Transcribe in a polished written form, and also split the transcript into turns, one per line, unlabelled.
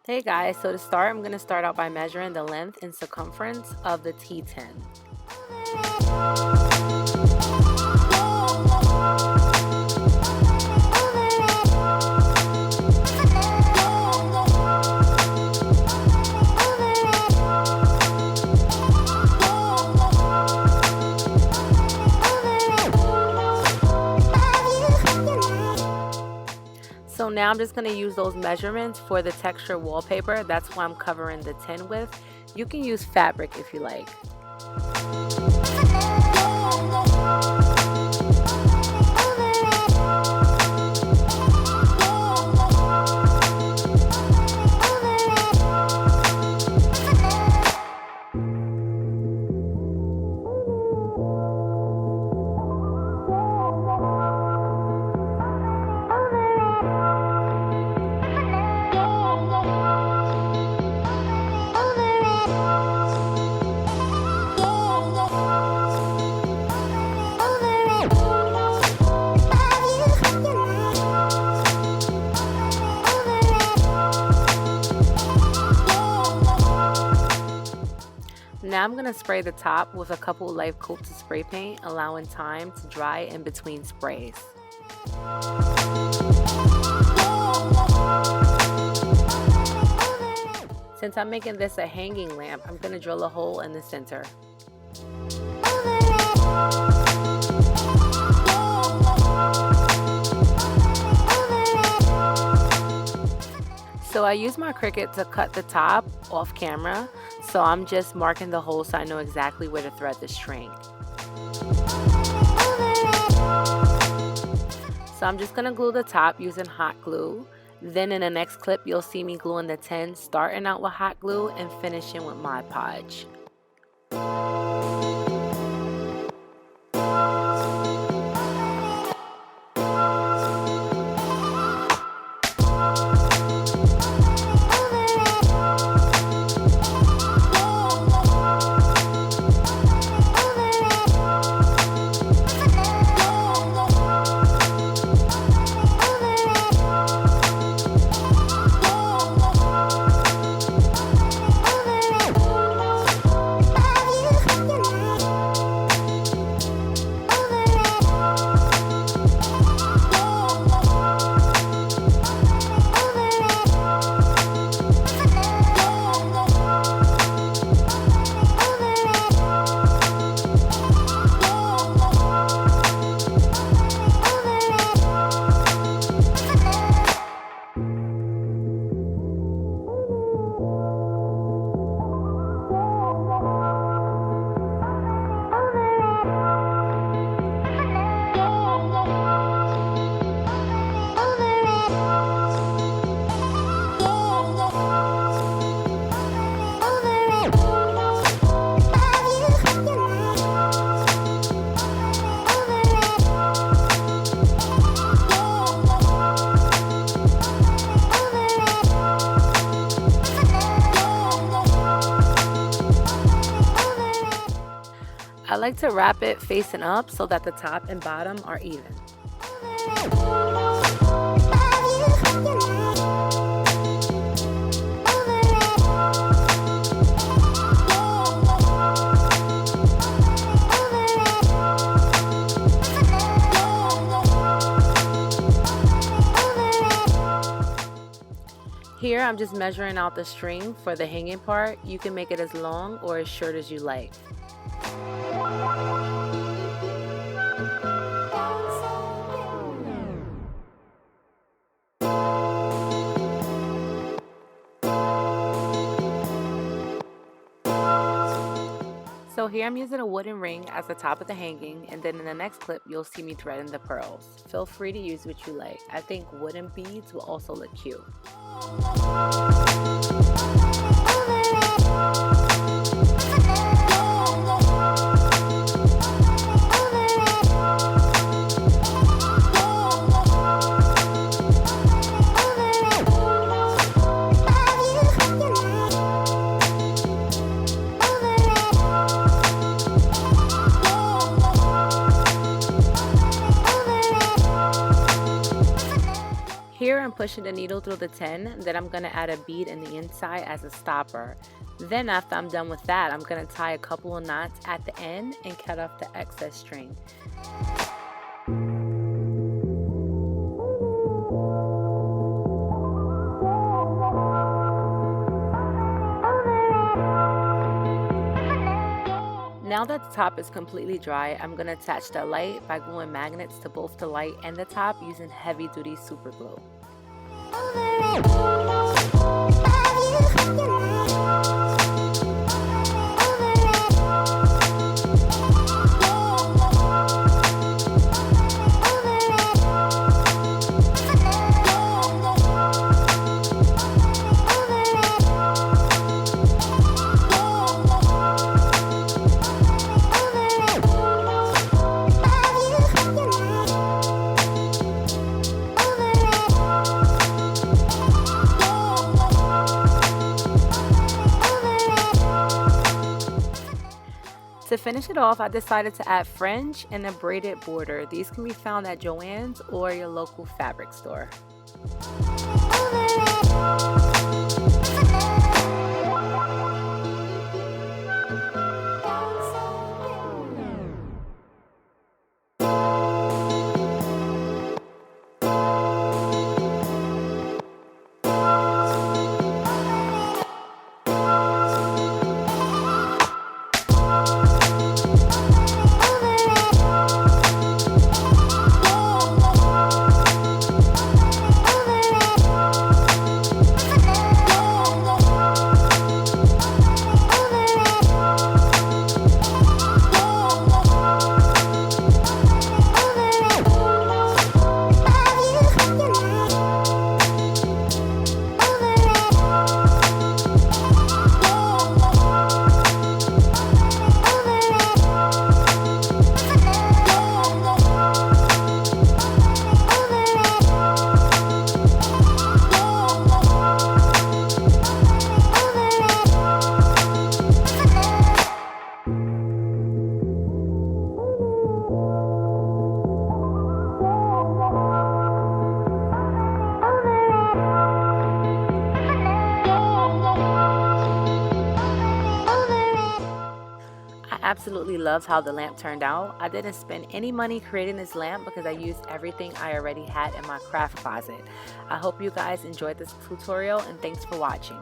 Hey guys, so to start, I'm going to start out by measuring the length and circumference of the T10. So now I'm just going to use those measurements for the texture wallpaper. That's what I'm covering the tin with. You can use fabric if you like. Now I'm going to spray the top with a couple light coats of spray paint, allowing time to dry in between sprays. Since I'm making this a hanging lamp, I'm going to drill a hole in the center. So I use my Cricut to cut the top off camera, so I'm just marking the hole so I know exactly where to thread the string. So I'm just going to glue the top using hot glue. Then in the next clip you'll see me gluing the tin, starting out with hot glue and finishing with Mod Podge. I like to wrap it facing up so that the top and bottom are even. Here I'm just measuring out the string for the hanging part. You can make it as long or as short as you like. So here I'm using a wooden ring as the top of the hanging, and then in the next clip you'll see me threading the pearls. Feel free to use what you like. I think wooden beads will also look cute. Here I'm pushing the needle through the tin, then I'm going to add a bead in the inside as a stopper. Then after I'm done with that, I'm going to tie a couple of knots at the end and cut off the excess string. Now that the top is completely dry, I'm going to attach the light by gluing magnets to both the light and the top using heavy duty super glue. To finish it off, I decided to add fringe and a braided border. These can be found at Joann's or your local fabric store. Absolutely loved how the lamp turned out. I didn't spend any money creating this lamp because I used everything I already had in my craft closet. I hope you guys enjoyed this tutorial and thanks for watching.